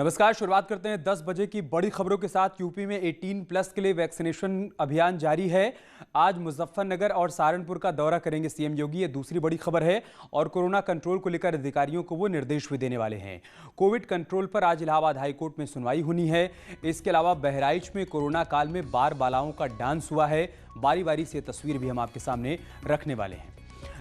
नमस्कार। शुरुआत करते हैं 10 बजे की बड़ी खबरों के साथ। यूपी में 18 प्लस के लिए वैक्सीनेशन अभियान जारी है। आज मुजफ्फरनगर और सहारनपुर का दौरा करेंगे सीएम योगी, ये दूसरी बड़ी खबर है। और कोरोना कंट्रोल को लेकर अधिकारियों को वो निर्देश भी देने वाले हैं। कोविड कंट्रोल पर आज इलाहाबाद हाईकोर्ट में सुनवाई होनी है। इसके अलावा बहराइच में कोरोना काल में बार बालाओं का डांस हुआ है। बारी बारी से तस्वीर भी हम आपके सामने रखने वाले हैं।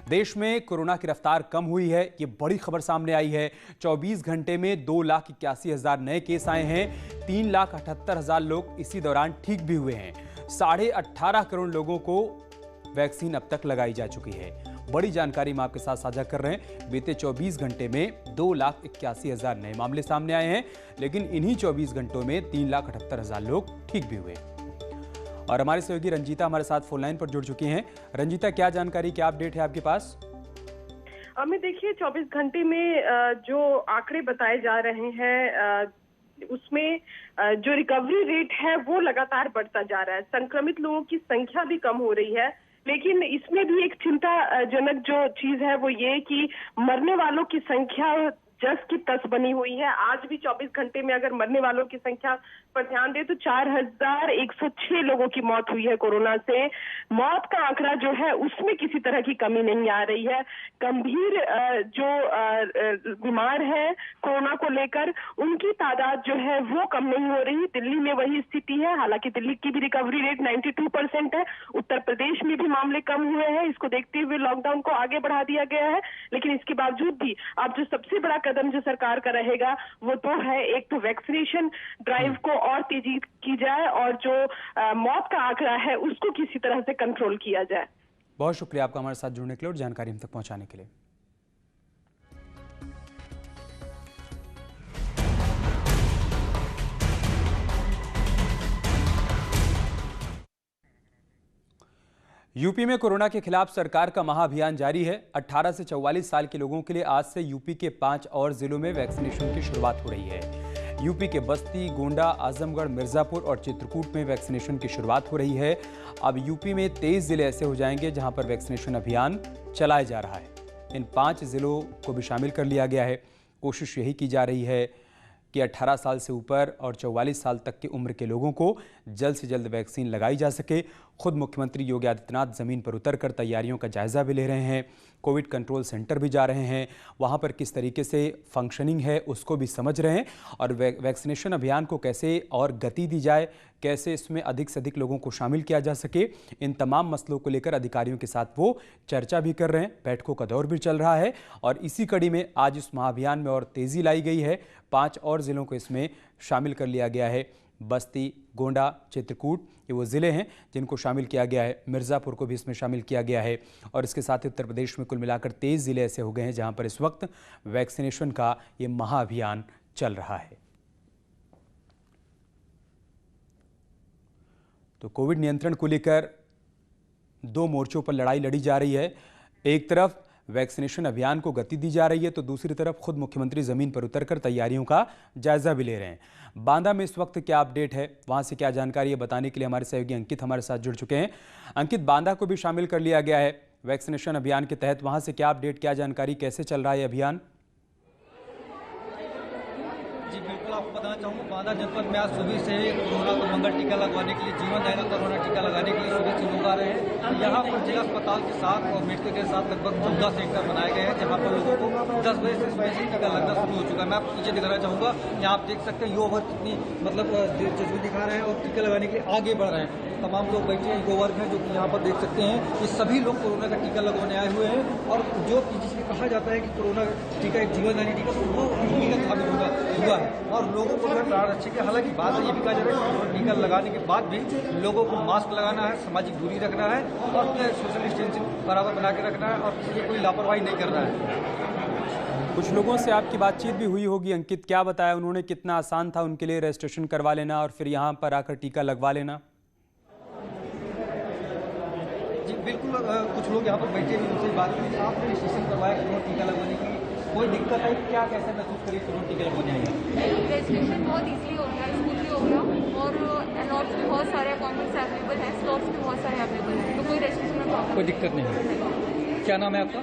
देश में कोरोना की रफ्तार कम हुई है, ये बड़ी खबर सामने आई है। 24 घंटे में 2,81,000 नए केस आए हैं। 3,78,000 लोग इसी दौरान ठीक भी हुए हैं। 18.5 करोड़ लोगों को वैक्सीन अब तक लगाई जा चुकी है। बड़ी जानकारी हम आपके साथ साझा कर रहे हैं। बीते 24 घंटे में 2,81,000 नए मामले सामने आए हैं, लेकिन इन्हीं 24 घंटों में 3,78,000 लोग ठीक भी हुए। और हमारे सहयोगी रंजीता हमारे साथ फोन लाइन पर जुड़ चुकी हैं। रंजीता, क्या जानकारी, क्या अपडेट है आपके पास? हमें देखिए 24 घंटे में जो आंकड़े बताए जा रहे हैं उसमें जो रिकवरी रेट है वो लगातार बढ़ता जा रहा है। संक्रमित लोगों की संख्या भी कम हो रही है, लेकिन इसमें भी एक चिंताजनक जो चीज है वो ये कि मरने वालों की संख्या जस की तस बनी हुई है। आज भी 24 घंटे में अगर मरने वालों की संख्या पर ध्यान दें तो 4,106 लोगों की मौत हुई है कोरोना से। मौत का आंकड़ा जो है उसमें किसी तरह की कमी नहीं आ रही है। गंभीर जो बीमार है कोरोना को लेकर, उनकी तादाद जो है वो कम नहीं हो रही। दिल्ली में वही स्थिति है। हालांकि दिल्ली की भी रिकवरी रेट 92% है। उत्तर प्रदेश में भी मामले कम हुए हैं। इसको देखते हुए लॉकडाउन को आगे बढ़ा दिया गया है, लेकिन इसके बावजूद भी अब जो सबसे बड़ा कदम जो सरकार का रहेगा वो तो है, एक तो वैक्सीनेशन ड्राइव को और तेजी की जाए और जो मौत का आंकड़ा है उसको किसी तरह से कंट्रोल किया जाए। बहुत शुक्रिया आपका हमारे साथ जुड़ने के लिए और जानकारी हम तक पहुंचाने के लिए। यूपी में कोरोना के खिलाफ सरकार का महाअभियान जारी है। 18 से 44 साल के लोगों के लिए आज से यूपी के 5 और जिलों में वैक्सीनेशन की शुरुआत हो रही है। यूपी के बस्ती, गोंडा, आजमगढ़, मिर्जापुर और चित्रकूट में वैक्सीनेशन की शुरुआत हो रही है। अब यूपी में 23 जिले ऐसे हो जाएंगे जहां पर वैक्सीनेशन अभियान चलाया जा रहा है। इन 5 जिलों को भी शामिल कर लिया गया है। कोशिश यही की जा रही है कि 18 साल से ऊपर और 44 साल तक की उम्र के लोगों को जल्द से जल्द वैक्सीन लगाई जा सके। खुद मुख्यमंत्री योगी आदित्यनाथ ज़मीन पर उतरकर तैयारियों का जायज़ा भी ले रहे हैं। कोविड कंट्रोल सेंटर भी जा रहे हैं, वहाँ पर किस तरीके से फंक्शनिंग है उसको भी समझ रहे हैं और वैक्सीनेशन अभियान को कैसे और गति दी जाए, कैसे इसमें अधिक से अधिक लोगों को शामिल किया जा सके, इन तमाम मसलों को लेकर अधिकारियों के साथ वो चर्चा भी कर रहे हैं। बैठकों का दौर भी चल रहा है और इसी कड़ी में आज इस महाअभियान में और तेज़ी लाई गई है। 5 और जिलों को इसमें शामिल कर लिया गया है। बस्ती, गोंडा, चित्रकूट, ये वो ज़िले हैं जिनको शामिल किया गया है। मिर्ज़ापुर को भी इसमें शामिल किया गया है और इसके साथ ही उत्तर प्रदेश में कुल मिलाकर 23 ज़िले ऐसे हो गए हैं जहां पर इस वक्त वैक्सीनेशन का ये महाअभियान चल रहा है। तो कोविड नियंत्रण को लेकर 2 मोर्चों पर लड़ाई लड़ी जा रही है। एक तरफ वैक्सीनेशन अभियान को गति दी जा रही है तो दूसरी तरफ खुद मुख्यमंत्री ज़मीन पर उतरकर तैयारियों का जायज़ा भी ले रहे हैं। बांदा में इस वक्त क्या अपडेट है, वहां से क्या जानकारी है, बताने के लिए हमारे सहयोगी अंकित हमारे साथ जुड़ चुके हैं। अंकित, बांदा को भी शामिल कर लिया गया है वैक्सीनेशन अभियान के तहत, वहां से क्या अपडेट, क्या जानकारी, कैसे चल रहा है अभियान? जी बिल्कुल, आपको बताना चाहूँगा बांदा जनपद में आज सुबह से कोरोना को मंगल टीका लगवाने के लिए, जीवन दायित्व कोरोना टीका लगाने के लिए सुबह से लोग आ रहे हैं। यहाँ पर जिला अस्पताल के साथ और मेडिकल के साथ लगभग 14 सेंटर बनाए गए हैं जहाँ पर लोगों को 10 बजे से सुबह से टीका लगना शुरू हो चुका है। मैं आपको पीछे दिखाना चाहूँगा, यहाँ आप देख सकते हैं युवा वर्ग कितनी दिलचस्पी दिखा रहे हैं और टीका लगाने के लिए आगे बढ़ रहे हैं। तमाम लोग बैठे हैं, युवा वर्ग हैं जो कि यहाँ पर देख सकते हैं, ये सभी लोग कोरोना का टीका लगवाने आए हुए हैं। और जो जिसमें कहा जाता है कि कोरोना टीका एक जीवनदायी टीका, तो वो हकीकत साबित हुआ है और लोगों को प्राण रक्षक है। हालांकि बात ये भी कहा जा रहा है कि टीका लगाने के बाद भी लोगों को मास्क लगाना है, सामाजिक दूरी रखना है और सोशल डिस्टेंसिंग बराबर बना के रखना है और किसी कोई लापरवाही नहीं करना है। कुछ लोगों से आपकी बातचीत भी हुई होगी अंकित, क्या बताया उन्होंने, कितना आसान था उनके लिए रजिस्ट्रेशन करवा लेना और फिर यहाँ पर आकर टीका लगवा लेना? जी बिल्कुल, कुछ लोग यहाँ पर बैठे भी उनसे बात की, आपने रजिस्ट्रेशन करवाया कोरोना टीका लगवाने की, कोई दिक्कत है क्या, कैसे महसूस करिए कोरोना टीका लगवाने आएंगे? रजिस्ट्रेशन बहुत ईजिली हो गया, स्कूल भी हो गया और अलॉट्स भी बहुत सारे अपॉइंटमेंट्स अवेलेबल हैं, स्लॉट्स भी बहुत सारे अवेलेबल हैं, तो कोई रजिस्ट्रेशन में कोई दिक्कत नहीं है। क्या नाम है आपका?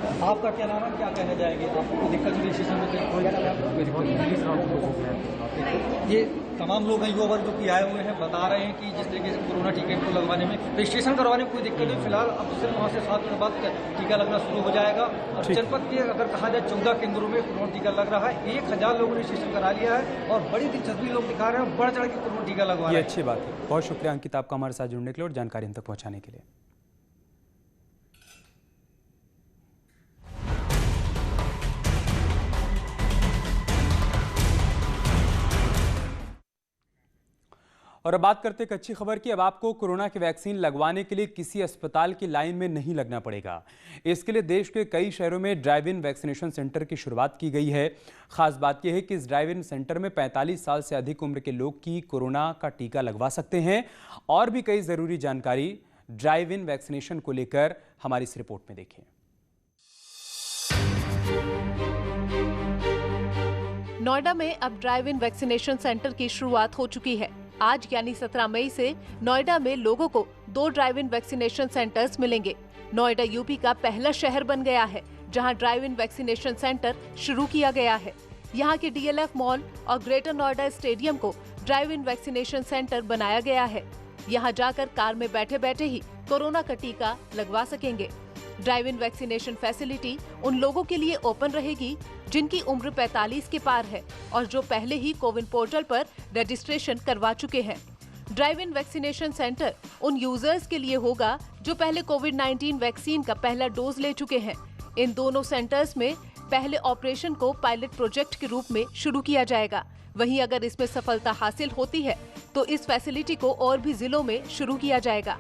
आपका क्या नाम है, क्या कहना चाहेंगे? आपको दिक्कत रजिस्ट्रेशन में ये तमाम लोग हैं युवा वर्ग जो कि आए हुए हैं, बता रहे हैं कि जिस तरीके से कोरोना टीके को लगवाने में, रजिस्ट्रेशन करवाने में कोई दिक्कत नहीं। फिलहाल अब सिर्फ वहाँ से 7 दिन बाद टीका लगना शुरू हो जाएगा। और जनपद के अगर कहा जाए 14 केंद्रों में कोरोना टीका लग रहा है। 1000 लोगों ने रजिस्ट्रेशन करा लिया है और बड़ी दिलचस्पी लोग दिखा रहे हैं, बढ़ चढ़ के कोरोना टीका लगवा रहे हैं। ये अच्छी बात है। बहुत शुक्रिया अंकित आपका हमारे साथ जुड़ने के लिए और जानकारी हम तक पहुँचाने के लिए। और अब बात करते हैं एक अच्छी खबर की। अब आपको कोरोना की वैक्सीन लगवाने के लिए किसी अस्पताल की लाइन में नहीं लगना पड़ेगा। इसके लिए देश के कई शहरों में ड्राइव इन वैक्सीनेशन सेंटर की शुरुआत की गई है। खास बात यह है कि इस ड्राइव इन सेंटर में 45 साल से अधिक उम्र के लोग की कोरोना का टीका लगवा सकते हैं। और भी कई जरूरी जानकारी ड्राइव इन वैक्सीनेशन को लेकर हमारी इस रिपोर्ट में देखें। नोएडा में अब ड्राइव इन वैक्सीनेशन सेंटर की शुरुआत हो चुकी है। आज यानी 17 मई से नोएडा में लोगों को 2 ड्राइव इन वैक्सीनेशन सेंटर्स मिलेंगे। नोएडा यूपी का पहला शहर बन गया है जहां ड्राइव इन वैक्सीनेशन सेंटर शुरू किया गया है। यहां के डीएलएफ मॉल और ग्रेटर नोएडा स्टेडियम को ड्राइव इन वैक्सीनेशन सेंटर बनाया गया है। यहां जाकर कार में बैठे बैठे ही कोरोना का टीका लगवा सकेंगे। ड्राइव इन वैक्सीनेशन फैसिलिटी उन लोगों के लिए ओपन रहेगी जिनकी उम्र 45 के पार है और जो पहले ही कोविन पोर्टल पर रजिस्ट्रेशन करवा चुके हैं। ड्राइव इन वैक्सीनेशन सेंटर उन यूजर्स के लिए होगा जो पहले कोविड-19 वैक्सीन का पहला डोज ले चुके हैं। इन दोनों सेंटर्स में पहले ऑपरेशन को पायलट प्रोजेक्ट के रूप में शुरू किया जाएगा। वहीं अगर इसमें सफलता हासिल होती है तो इस फैसिलिटी को और भी जिलों में शुरू किया जाएगा।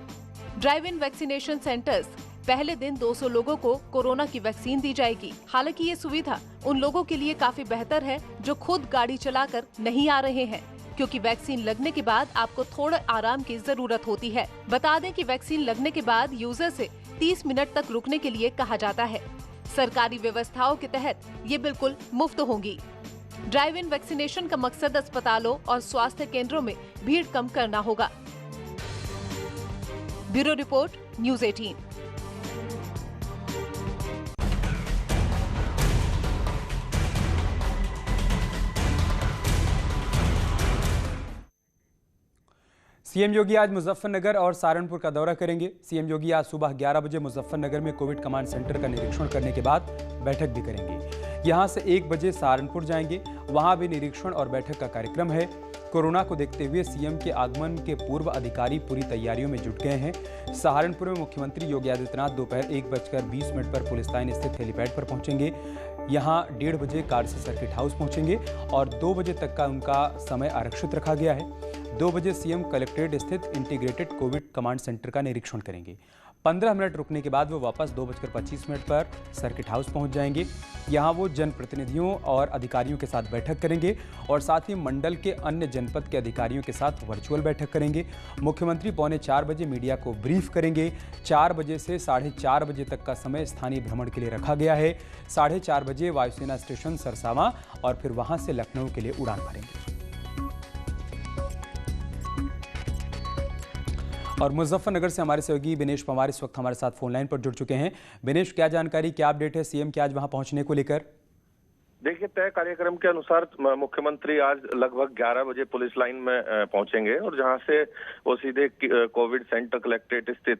ड्राइव इन वैक्सीनेशन सेंटर्स पहले दिन 200 लोगों को कोरोना की वैक्सीन दी जाएगी। हालांकि ये सुविधा उन लोगों के लिए काफी बेहतर है जो खुद गाड़ी चलाकर नहीं आ रहे हैं, क्योंकि वैक्सीन लगने के बाद आपको थोड़ा आराम की जरूरत होती है। बता दें कि वैक्सीन लगने के बाद यूजर से 30 मिनट तक रुकने के लिए कहा जाता है। सरकारी व्यवस्थाओं के तहत ये बिल्कुल मुफ्त होंगी। ड्राइव इन वैक्सीनेशन का मकसद अस्पतालों और स्वास्थ्य केंद्रों में भीड़ कम करना होगा। Bureau report, news 18। सीएम योगी आज मुजफ्फरनगर और सहारनपुर का दौरा करेंगे। सीएम योगी आज सुबह 11 बजे मुजफ्फरनगर में कोविड कमांड सेंटर का निरीक्षण करने के बाद बैठक भी करेंगे। यहां से 1 बजे सहारनपुर जाएंगे, वहां भी निरीक्षण और बैठक का कार्यक्रम है। कोरोना को देखते हुए सीएम के आगमन के पूर्व अधिकारी पूरी तैयारियों में जुट गए हैं। सहारनपुर में मुख्यमंत्री योगी आदित्यनाथ दोपहर 1:20 पर पुलिस लाइन स्थित हेलीपैड पर पहुंचेंगे। यहां 1:30 बजे कार से सर्किट हाउस पहुंचेंगे और 2 बजे तक का उनका समय आरक्षित रखा गया है। 2 बजे सीएम कलेक्ट्रेट स्थित इंटीग्रेटेड कोविड कमांड सेंटर का निरीक्षण करेंगे। 15 मिनट रुकने के बाद वो वापस 2:25 पर सर्किट हाउस पहुंच जाएंगे। यहां वो जनप्रतिनिधियों और अधिकारियों के साथ बैठक करेंगे और साथ ही मंडल के अन्य जनपद के अधिकारियों के साथ वर्चुअल बैठक करेंगे। मुख्यमंत्री 3:45 बजे मीडिया को ब्रीफ करेंगे। 4 बजे से 4:30 बजे तक का समय स्थानीय भ्रमण के लिए रखा गया है। 4:30 बजे वायुसेना स्टेशन सरसावा और फिर वहां से लखनऊ के लिए उड़ान भरेंगे। और मुजफ्फरनगर से हमारे सहयोगी बिनेश पवार इस वक्त हमारे साथ फोन लाइन पर जुड़ चुके हैं। बिनेश, क्या जानकारी, क्या अपडेट है सीएम के आज वहां पहुंचने को लेकर? देखिए, तय कार्यक्रम के अनुसार मुख्यमंत्री आज लगभग 11 बजे पुलिस लाइन में पहुंचेंगे और जहां से वो सीधे कोविड सेंटर कलेक्ट्रेट स्थित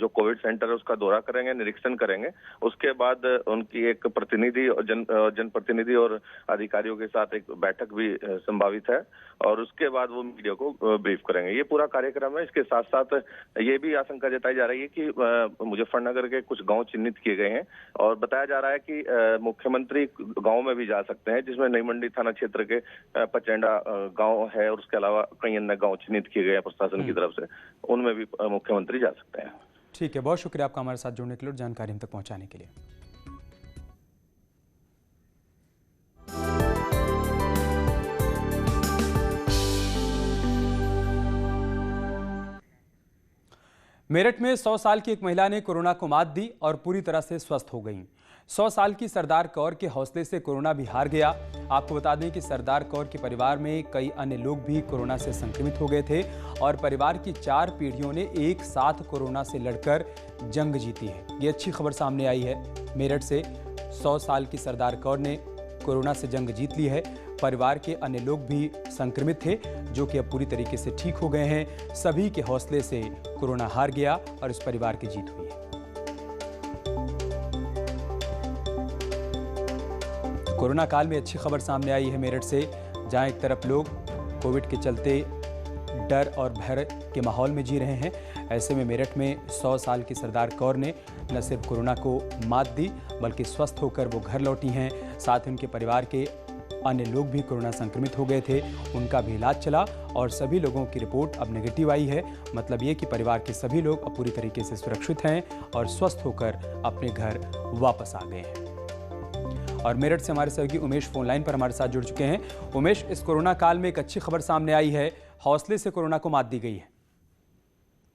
जो कोविड सेंटर है उसका दौरा करेंगे, निरीक्षण करेंगे। उसके बाद उनकी एक प्रतिनिधि और जनप्रतिनिधि और अधिकारियों के साथ एक बैठक भी संभावित है और उसके बाद वो मीडिया को ब्रीफ करेंगे। ये पूरा कार्यक्रम है। इसके साथ साथ ये भी आशंका जताई जा रही है कि मुजफ्फरनगर के कुछ गांव चिन्हित किए गए हैं और बताया जा रहा है कि मुख्यमंत्री गांव में भी जा सकते हैं, जिसमें नई मंडी थाना क्षेत्र के पचेंडा गांव है और उसके अलावा कई अन्य गांव चिन्हित किए गए हैं प्रशासन की तरफ से, उनमें भी मुख्यमंत्री जा सकते हैं। ठीक है, बहुत शुक्रिया आपका हमारे साथ जुड़ने के लिए और जानकारी हम तक पहुंचाने के लिए। मेरठ में 100 साल की एक महिला ने कोरोना को मात दी और पूरी तरह से स्वस्थ हो गई। 100 साल की सरदार कौर के हौसले से कोरोना भी हार गया। आपको बता दें कि सरदार कौर के परिवार में कई अन्य लोग भी कोरोना से संक्रमित हो गए थे और परिवार की 4 पीढ़ियों ने एक साथ कोरोना से लड़कर जंग जीती है। ये अच्छी खबर सामने आई है। मेरठ से 100 साल की सरदार कौर ने कोरोना से जंग जीत ली है। परिवार के अन्य लोग भी संक्रमित थे जो कि अब पूरी तरीके से ठीक हो गए हैं। सभी के हौसले से कोरोना हार गया और इस परिवार की जीत हुई है। कोरोना काल में अच्छी खबर सामने आई है मेरठ से, जहां एक तरफ लोग कोविड के चलते डर और भय के माहौल में जी रहे हैं। ऐसे में मेरठ में 100 साल की सरदार कौर ने न सिर्फ कोरोना को मात दी बल्कि स्वस्थ होकर वो घर लौटी हैं। साथ ही उनके परिवार के अन्य लोग भी कोरोना संक्रमित हो गए थे, उनका भी इलाज चला और सभी लोगों की रिपोर्ट अब नेगेटिव आई है। मतलब ये कि परिवार के सभी लोग अब पूरी तरीके से सुरक्षित हैं और स्वस्थ होकर अपने घर वापस आ गए हैं। और मेरठ से हमारे सहयोगी उमेश फोन लाइन पर हमारे साथ जुड़ चुके हैं। उमेश, इस कोरोना काल में एक अच्छी खबर सामने आई है, हौसले से कोरोना को मात दी गई है।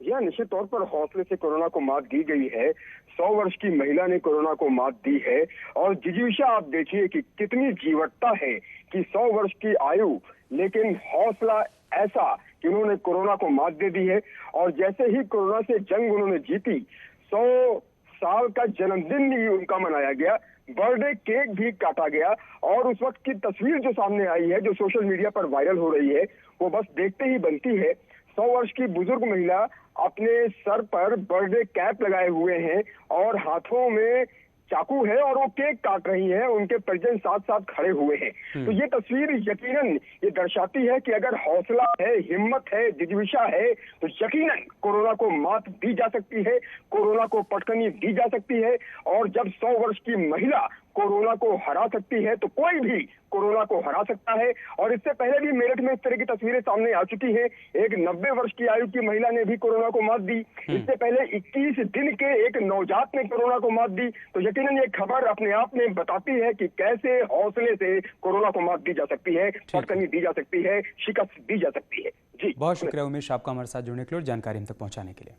यह निश्चित तौर पर हौसले से कोरोना को मात दी गई है। 100 वर्ष की महिला ने कोरोना को मात दी है और जिजीविषा आप देखिए कि कितनी जीवटता है कि 100 वर्ष की आयु, लेकिन हौसला ऐसा कि उन्होंने कोरोना को मात दे दी है। और जैसे ही कोरोना से जंग उन्होंने जीती, 100 साल का जन्मदिन भी उनका मनाया गया, बर्थडे केक भी काटा गया और उस वक्त की तस्वीर जो सामने आई है, जो सोशल मीडिया पर वायरल हो रही है, वो बस देखते ही बनती है। 100 वर्ष की बुजुर्ग महिला अपने सर पर बर्थडे कैप लगाए हुए हैं और हाथों में चाकू है और वो केक काट रही हैं। उनके परिजन साथ साथ खड़े हुए हैं। तो ये तस्वीर यकीनन ये दर्शाती है कि अगर हौसला है, हिम्मत है, जिजीविषा है तो यकीनन कोरोना को मात दी जा सकती है, कोरोना को पटकनी दी जा सकती है। और जब 100 वर्ष की महिला कोरोना को हरा सकती है तो कोई भी कोरोना को हरा सकता है। और इससे पहले भी मेरठ में इस तरह की तस्वीरें सामने आ चुकी हैं। एक 90 वर्ष की आयु की महिला ने भी कोरोना को मात दी। इससे पहले 21 दिन के एक नवजात ने कोरोना को मात दी। तो यकीनन ये खबर अपने आप में बताती है कि कैसे हौसले से कोरोना को मात दी जा सकती है, पटकनी दी जा सकती है, शिकस्त दी जा सकती है। जी, बहुत शुक्रिया उमेश, आपका हमारे साथ जुड़ने के लिए और जानकारी हम तक पहुंचाने के लिए।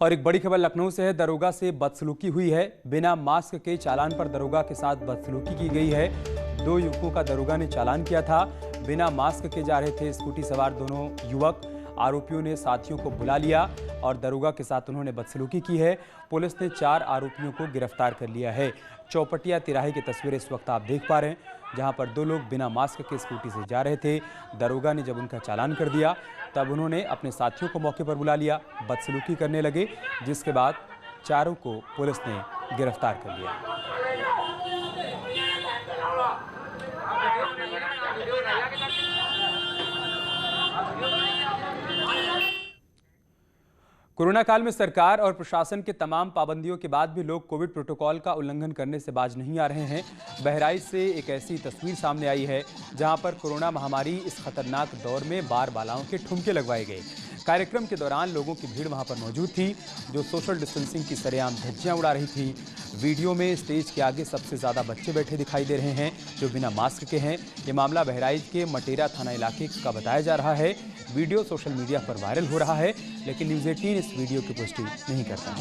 और एक बड़ी खबर लखनऊ से है। दरोगा से बदसलूकी हुई है। बिना मास्क के चालान पर दरोगा के साथ बदसलूकी की गई है। 2 युवकों का दरोगा ने चालान किया था। बिना मास्क के जा रहे थे स्कूटी सवार दोनों युवक। आरोपियों ने साथियों को बुला लिया और दरोगा के साथ उन्होंने बदसलूकी की है। पुलिस ने 4 आरोपियों को गिरफ्तार कर लिया है। चौपटिया तिराहे की तस्वीरें इस वक्त आप देख पा रहे हैं, जहां पर 2 लोग बिना मास्क के स्कूटी से जा रहे थे। दरोगा ने जब उनका चालान कर दिया तब उन्होंने अपने साथियों को मौके पर बुला लिया, बदसलूकी करने लगे, जिसके बाद चारों को पुलिस ने गिरफ्तार कर लिया। कोरोना काल में सरकार और प्रशासन के तमाम पाबंदियों के बाद भी लोग कोविड प्रोटोकॉल का उल्लंघन करने से बाज नहीं आ रहे हैं। बहराइच से एक ऐसी तस्वीर सामने आई है जहां पर कोरोना महामारी इस खतरनाक दौर में बार बालाओं के ठुमके लगवाए गए। कार्यक्रम के दौरान लोगों की भीड़ वहां पर मौजूद थी जो सोशल डिस्टेंसिंग की सरेआम धज्जियां उड़ा रही थी। वीडियो में स्टेज के आगे सबसे ज़्यादा बच्चे बैठे दिखाई दे रहे हैं जो बिना मास्क के हैं। ये मामला बहराइच के मटेरा थाना इलाके का बताया जा रहा है। वीडियो सोशल मीडिया पर वायरल हो रहा है, लेकिन न्यूज़ 18 इस वीडियो की पुष्टि नहीं करता।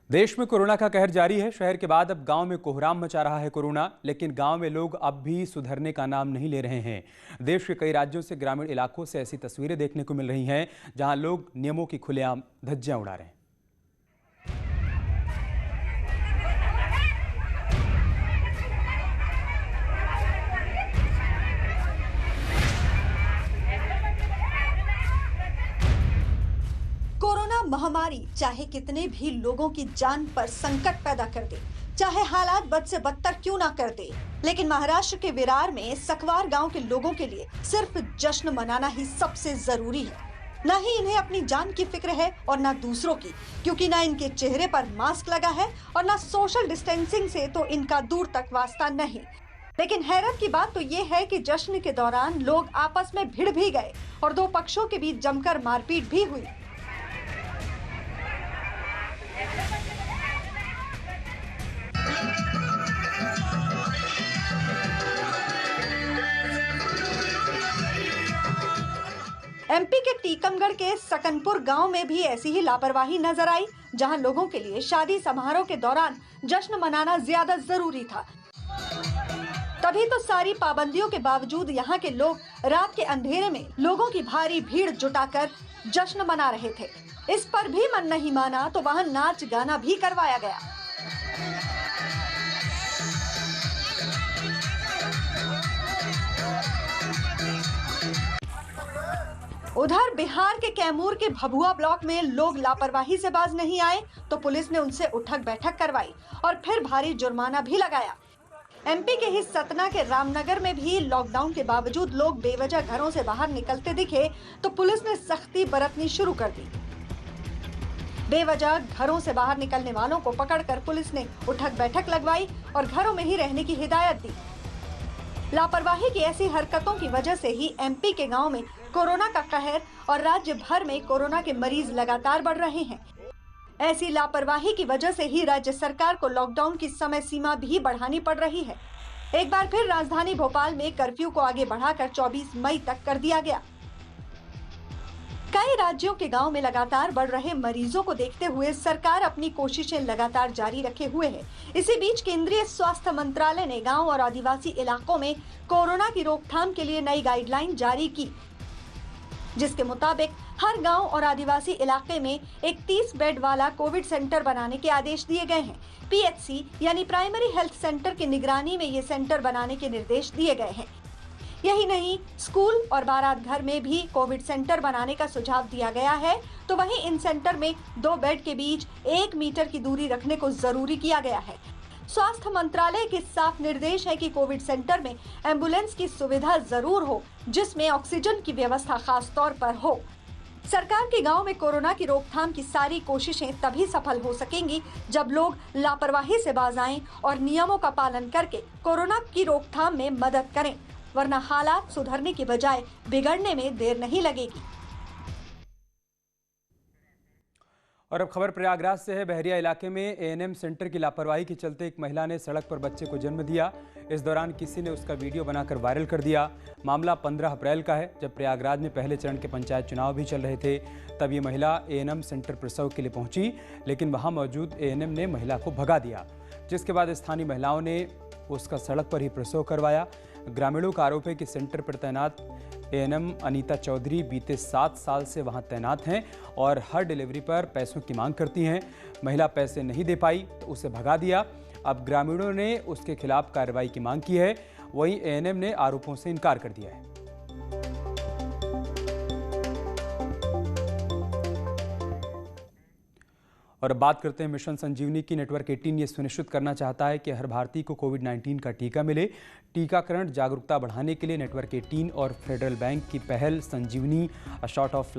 देश में कोरोना का कहर जारी है। शहर के बाद अब गांव में कोहराम मचा रहा है कोरोना, लेकिन गांव में लोग अब भी सुधरने का नाम नहीं ले रहे हैं। देश के कई राज्यों से ग्रामीण इलाकों से ऐसी तस्वीरें देखने को मिल रही हैं जहां लोग नियमों की खुलेआम धज्जियां उड़ा रहे हैं। कोरोना महामारी चाहे कितने भी लोगों की जान पर संकट पैदा कर दे, चाहे हालात बद से बदतर क्यों ना कर दे, लेकिन महाराष्ट्र के विरार में सकवार गांव के लोगों के लिए सिर्फ जश्न मनाना ही सबसे जरूरी है। न ही इन्हें अपनी जान की फिक्र है और न दूसरों की, क्योंकि न इनके चेहरे पर मास्क लगा है और न सोशल डिस्टेंसिंग से तो इनका दूर तक वास्ता नहीं। लेकिन हैरत की बात तो ये है कि जश्न के दौरान लोग आपस में भिड़ भी गए और 2 पक्षों के बीच जमकर मारपीट भी हुई। एमपी के टीकमगढ़ के सकनपुर गांव में भी ऐसी ही लापरवाही नजर आई, जहां लोगों के लिए शादी समारोह के दौरान जश्न मनाना ज्यादा जरूरी था। तभी तो सारी पाबंदियों के बावजूद यहाँ के लोग रात के अंधेरे में लोगों की भारी भीड़ जुटाकर जश्न मना रहे थे। इस पर भी मन नहीं माना तो वहाँ नाच गाना भी करवाया गया। उधर बिहार के कैमूर के भभुआ ब्लॉक में लोग लापरवाही से बाज नहीं आए तो पुलिस ने उनसे उठक बैठक करवाई और फिर भारी जुर्माना भी लगाया। एमपी के ही सतना के रामनगर में भी लॉकडाउन के बावजूद लोग बेवजह घरों से बाहर निकलते दिखे तो पुलिस ने सख्ती बरतनी शुरू कर दी। बेवजह घरों से बाहर निकलने वालों को पकड़कर पुलिस ने उठक बैठक लगवाई और घरों में ही रहने की हिदायत दी। लापरवाही की ऐसी हरकतों की वजह से ही एमपी के गांव में कोरोना का कहर और राज्य भर में कोरोना के मरीज लगातार बढ़ रहे हैं। ऐसी लापरवाही की वजह से ही राज्य सरकार को लॉकडाउन की समय सीमा भी बढ़ानी पड़ रही है। एक बार फिर राजधानी भोपाल में कर्फ्यू को आगे बढ़ाकर 24 मई तक कर दिया गया। कई राज्यों के गांव में लगातार बढ़ रहे मरीजों को देखते हुए सरकार अपनी कोशिशें लगातार जारी रखे हुए है। इसी बीच केंद्रीय स्वास्थ्य मंत्रालय ने गांव और आदिवासी इलाकों में कोरोना की रोकथाम के लिए नई गाइडलाइन जारी की, जिसके मुताबिक हर गांव और आदिवासी इलाके में एक 30 बेड वाला कोविड सेंटर बनाने के आदेश दिए गए हैं। पीएचसी यानी प्राइमरी हेल्थ सेंटर की निगरानी में ये सेंटर बनाने के निर्देश दिए गए हैं। यही नहीं, स्कूल और बारात घर में भी कोविड सेंटर बनाने का सुझाव दिया गया है। तो वहीं इन सेंटर में 2 बेड के बीच 1 मीटर की दूरी रखने को जरूरी किया गया है। स्वास्थ्य मंत्रालय के साफ निर्देश है कि कोविड सेंटर में एम्बुलेंस की सुविधा जरूर हो, जिसमें ऑक्सीजन की व्यवस्था खास तौर पर हो। सरकार के गांव में कोरोना की रोकथाम की सारी कोशिशें तभी सफल हो सकेंगी जब लोग लापरवाही से बाज आएं और नियमों का पालन करके कोरोना की रोकथाम में मदद करें, वरना हालात सुधरने की बजाय बिगड़ने में देर नहीं लगेगी। और अब खबर प्रयागराज से है। बहरिया इलाके में एएनएम सेंटर की लापरवाही के चलते एक महिला ने सड़क पर बच्चे को जन्म दिया। इस दौरान किसी ने उसका वीडियो बनाकर वायरल कर दिया। मामला 15 अप्रैल का है, जब प्रयागराज में पहले चरण के पंचायत चुनाव भी चल रहे थे। तब ये महिला एएनएम सेंटर प्रसव के लिए पहुंची, लेकिन वहां मौजूद एएनएम ने महिला को भगा दिया, जिसके बाद स्थानीय महिलाओं ने उसका सड़क पर ही प्रसव करवाया। ग्रामीणों का आरोप है कि सेंटर पर तैनात एएनएम अनीता चौधरी बीते 7 साल से वहां तैनात हैं और हर डिलीवरी पर पैसों की मांग करती हैं। महिला पैसे नहीं दे पाई तो उसे भगा दिया। अब ग्रामीणों ने उसके खिलाफ कार्रवाई की मांग की है। वहीं एएनएम ने आरोपों से इनकार कर दिया है। और अब बात करते हैं मिशन संजीवनी की। नेटवर्क 18 ये सुनिश्चित करना चाहता है कि हर भारतीय को कोविड-19 का टीका मिले। टीकाकरण जागरूकता बढ़ाने के लिए नेटवर्क 18 और फेडरल बैंक की पहल संजीवनी अ शॉट ऑफ लाइफ